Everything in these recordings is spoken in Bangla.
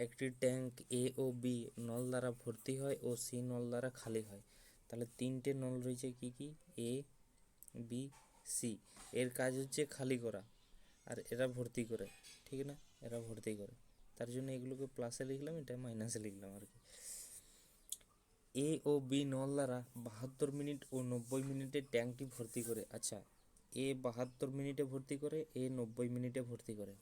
একটি ট্যাঙ্ক এ ও বি নল দ্বারা ভর্তি হয় ও সি নল দ্বারা খালি হয়। তাহলে তিনটে নল রয়েছে কি কি, এ বি সি। এর কাজ হচ্ছে খালি করা, আর এরা ভর্তি করে, ঠিক না, এরা ভর্তি করে। তার জন্য এগুলোকে প্লাসে লিখলাম, এটা মাইনাসে লিখলাম আর কি। এ ও বি নল দ্বারা 72 মিনিট ও 90 মিনিটে ট্যাঙ্কটি ভর্তি করে। আচ্ছা, এ 72 মিনিটে ভর্তি করে, এ 90 মিনিটে ভর্তি করে।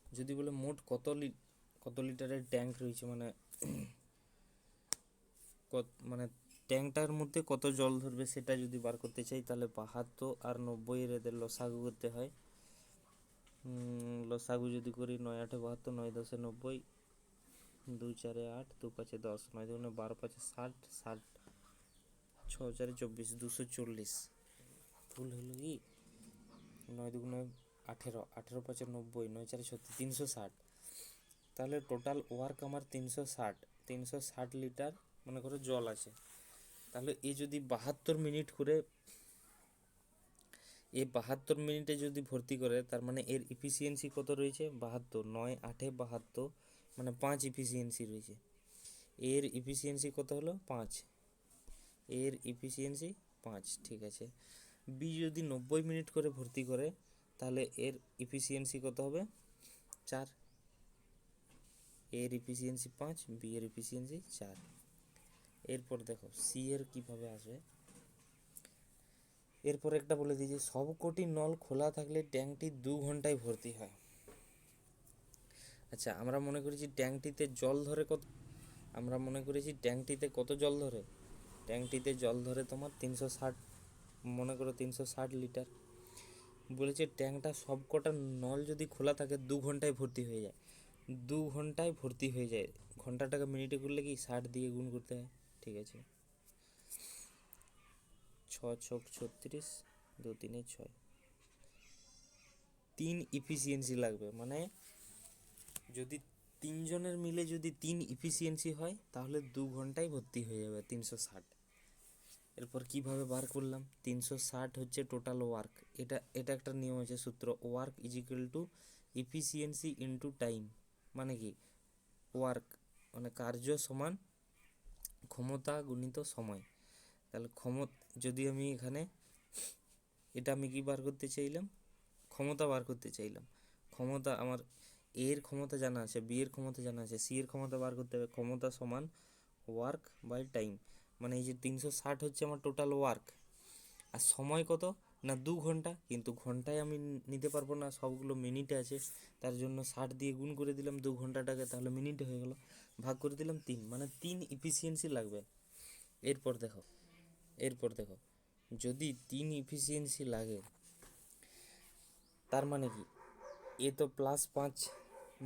যদি বলে মোট কত লিটারের ট্যাঙ্ক রয়েছে, মানে ট্যাঙ্কটার মধ্যে কত জল ধরবে সেটা যদি বার করতে চাই, তাহলে 72 আর 90 এর এদের লসাগু করতে হয়। লসাগু যদি করি, 9 8 72, 9 10 90, 2 4 8, 2 5 10, 9 2 12, 5 60, 60, 6 4 24, 240। ভুল হলো কি, 9 2 18, 18 5 90, 9 4 36, 360। তাহলে টোটাল ওয়ার্ক আমার 360 লিটার মনে করো জল আছে। তাহলে এ যদি 72 মিনিট করে, এ 72 মিনিটে যদি ভর্তি করে, তার মানে এর ইফিসিয়েন্সি কত রয়েছে, 72, 9 8 72, মানে 5 ইফিসিয়েন্সি রয়েছে। এর ইফিসিয়েন্সি কত হলো, 5। এর ইফিসিয়েন্সি 5, ঠিক আছে। বি যদি 90 মিনিট করে ভর্তি করে, তাহলে এর ইফিসিয়েন্সি কত হবে, 4। এর ইফিসিয়েন্সি 5, বি এর ইফিসিয়েন্সি 4। এরপর দেখো সি এর কীভাবে আসবে। এরপর একটা বলে দিয়েছি, সবকটি নল খোলা থাকলে ট্যাঙ্কটি 2 ঘন্টায় ভর্তি হয়। আচ্ছা, আমরা মনে করেছি ট্যাঙ্কটিতে জল ধরে কত, আমরা মনে করেছি ট্যাঙ্কটিতে কত জল ধরে, ট্যাঙ্কটিতে জল ধরে তোমার 360, মনে করো 360 লিটার। বলেছে ট্যাঙ্কটা সবকটা নল যদি খোলা থাকে 2 ঘন্টায় ভর্তি হয়ে যায়। 2 ঘন্টায় ভর্তি হয়ে যায়, ঘন্টাটাকে মিনিটে করলে কি 60 দিয়ে গুণ করতে হয়, ঠিক আছে। 6 6 36, 2 3 6, 3 ইফিসিয়েন্সি লাগবে। মানে যদি 3 জনের মিলে যদি 3 ইফিসিয়েন্সি হয়, তাহলে 2 ঘন্টায় ভর্তি হয়ে যাবে 360। এরপর কিভাবে বার করলাম, 360 হচ্ছে টোটাল ওয়ার্ক। এটা একটা নিয়ম আছে, সূত্র, work is equal to efficiency into time. মানে কি, ওয়ার্ক মানে কার্য সমান ক্ষমতা গুণিত সময়। তাহলে যদি আমি এখানে এটা আমি কি বার করতে চাইলাম, ক্ষমতা বার করতে চাইলাম। ক্ষমতা আমার এর ক্ষমতা জানা আছে, বি এর ক্ষমতা জানা আছে, সি এর ক্ষমতা বার করতে হবে। ক্ষমতা সমান ওয়ার্ক বাই টাইম। মানে এই যে 360 হচ্ছে আমার টোটাল ওয়ার্ক, আর সময় কত না 2 ঘন্টা। কিন্তু ঘন্টায় আমি নিতে পারবো না, সবগুলো মিনিটে আছে। তার জন্য 60 দিয়ে গুণ করে দিলাম 2 ঘন্টাটাকে, তাহলে মিনিটে হয়ে গেল। ভাগ করে দিলাম 3, মানে 3 ইফিসিয়েন্সি লাগবে। এরপর দেখো যদি 3 ইফিসিয়েন্সি লাগে, তার মানে কি, এ তো +5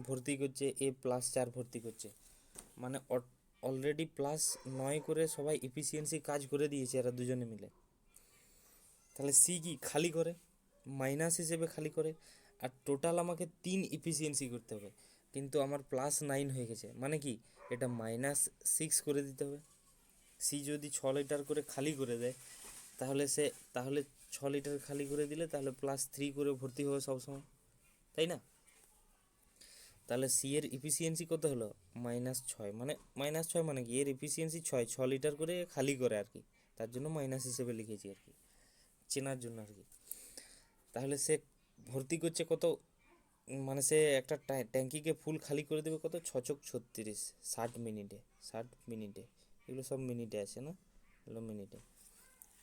ভর্তি করছে, এ +4 ভর্তি করছে, মানে অলরেডি +9 করে সবাই এফিসিয়েন্সি কাজ করে দিয়েছে এরা দুজনে মিলে। তাহলে সি কি খালি করে, মাইনাস হিসেবে খালি করে। আর টোটাল আমাকে 3 এফিসিয়েন্সি করতে হবে, কিন্তু আমার +9 হয়ে গেছে, মানে কি এটা -6 করে দিতে হবে। সি যদি 6 লিটার করে খালি করে দেয়, তাহলে 6 লিটার খালি করে দিলে তাহলে +3 করে ভর্তি হবে সবসময়, তাই না। তাহলে সি এর ইফিসিয়েন্সি কত হলো, -6। মানে -6 মানে কি, এর ইফিসিয়েন্সি 6 লিটার করে খালি করে আর কি, তার জন্য মাইনাস হিসেবে লিখেছি আর কি, চেনার জন্য আর কি। তাহলে সে ভর্তি করছে কত, মানে সে একটা ট্যাঙ্কিকে ফুল খালি করে দেবে কত, 6 6 36, 60 মিনিটে। এগুলো সব মিনিটে আছে না, এগুলো মিনিটে।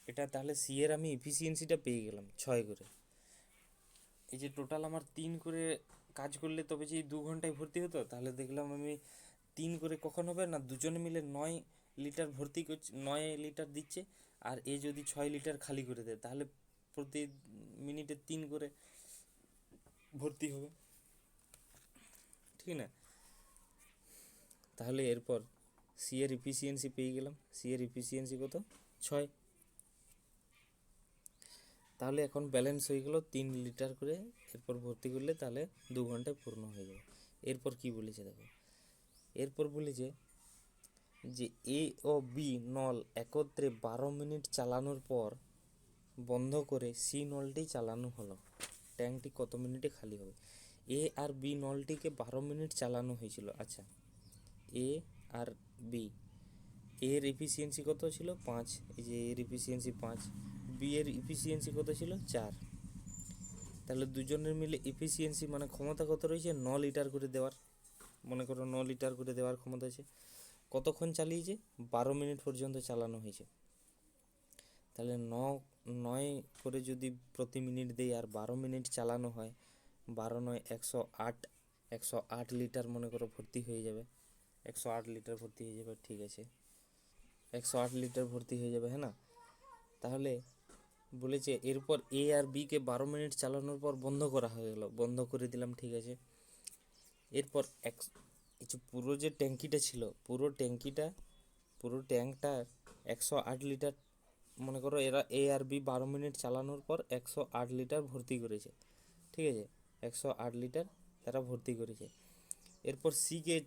এটা তাহলে সি এর আমি এফিসিয়েন্সিটা পেয়ে গেলাম 6 করে। এই যে টোটাল আমার 3 করে কাজ করলে তবে যে 2 ঘন্টায় ভর্তি হতো, তাহলে দেখলাম আমি 3 করে কখন হবে না, দুজনে মিলে 9 লিটার ভর্তি করছে, 9 লিটার দিচ্ছে। আর এ যদি 6 লিটার খালি করে দেয়, তাহলে প্রতি মিনিটে 3 করে ভর্তি হবে, ঠিক না। তাহলে এরপর সি এর ইফিসিয়েন্সি পেয়ে গেলাম, সি এর ইফিসিয়েন্সি কত, 6। তাহলে এখন ব্যালেন্স হয়ে গেল 3 লিটার করে, এরপর ভর্তি করলে তাহলে 2 ঘন্টায় পূর্ণ হয়ে যাবে। এরপর কি বলেছে দেখো, এরপর বলেছে যে এ ও বি নল একত্রে 12 মিনিট চালানোর পর বন্ধ করে সি নলটি চালানো হলো, ট্যাঙ্কটি কত মিনিটে খালি হবে। এ আর বি নলটিকে 12 মিনিট চালানো হয়েছিল। আচ্ছা, এ আর বি, এর এফিসিয়েন্সি কত ছিল 5, এই যে এর এফিসিয়েন্সি 5, বি এর এফিসিয়েন্সি কত ছিল 4। তাহলে দুজনের মিলে এফিসিয়েন্সি মানে ক্ষমতা কত রয়েছে 9 লিটার করে দেওয়ার, মনে করো 9 লিটার করে দেওয়ার ক্ষমতা আছে। কতক্ষণ চালিয়েছে? 12 মিনিট পর্যন্ত চালানো হয়েছে। তাহলে 9 করে যদি প্রতি মিনিট দেয় আর 12 মিনিট চালানো হয়, 12 9 108, 108 লিটার মনে করো ভর্তি হয়ে যাবে, 108 লিটার ভর্তি হয়ে যাবে, ঠিক আছে, 108 লিটার ভর্তি হয়ে যাবে, হ্যাঁ না? তাহলে বলেছে এরপর এ আর বিকে 12 মিনিট চালানোর পর বন্ধ করা হয়ে গেল, বন্ধ করে দিলাম, ঠিক আছে। এরপর এই যে পুরো যে ট্যাঙ্কিটা ছিল, পুরো ট্যাঙ্কটা 108 লিটার, মনে করো এরা এ আর বি 12 মিনিট চালানোর পর 108 লিটার ভর্তি করেছে, ঠিক আছে, 108 লিটার তারা ভর্তি করেছে। এরপর সিকে,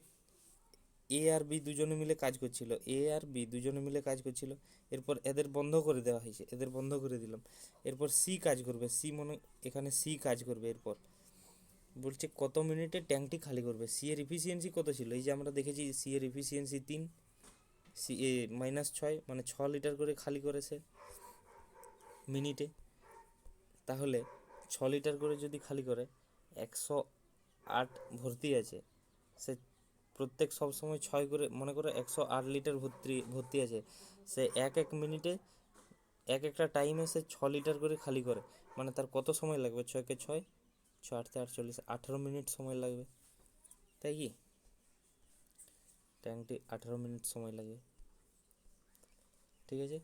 এ আর বি দুজনে মিলে কাজ করছিল, এরপর এদের বন্ধ করে দেওয়া হয়েছে, এদের বন্ধ করে দিলাম। এরপর সি কাজ করবে, এখানে সি কাজ করবে। এরপর বলছে কত মিনিটে ট্যাঙ্কটি খালি করবে। সি এর এফিসিয়েন্সি কত ছিল? এই যে আমরা দেখেছি সি এর এফিসিয়েন্সি 3, সি এ -6, মানে 6 লিটার করে খালি করেছে মিনিটে। তাহলে 6 লিটার করে যদি খালি করে, 108 ভর্তি আছে, সে প্রত্যেক সব সময় 6 করে, মনে করো 108 লিটার ভর্তি আছে, সে এক এক মিনিটে একটা টাইমে সে 6 লিটার করে খালি করে, মানে তার কত সময় লাগবে? 6 কে 6, 6 8 48, 18 মিনিট সময় লাগবে, তাই কি? ট্যাঙ্কটি 18 মিনিট সময় লাগবে, ঠিক আছে।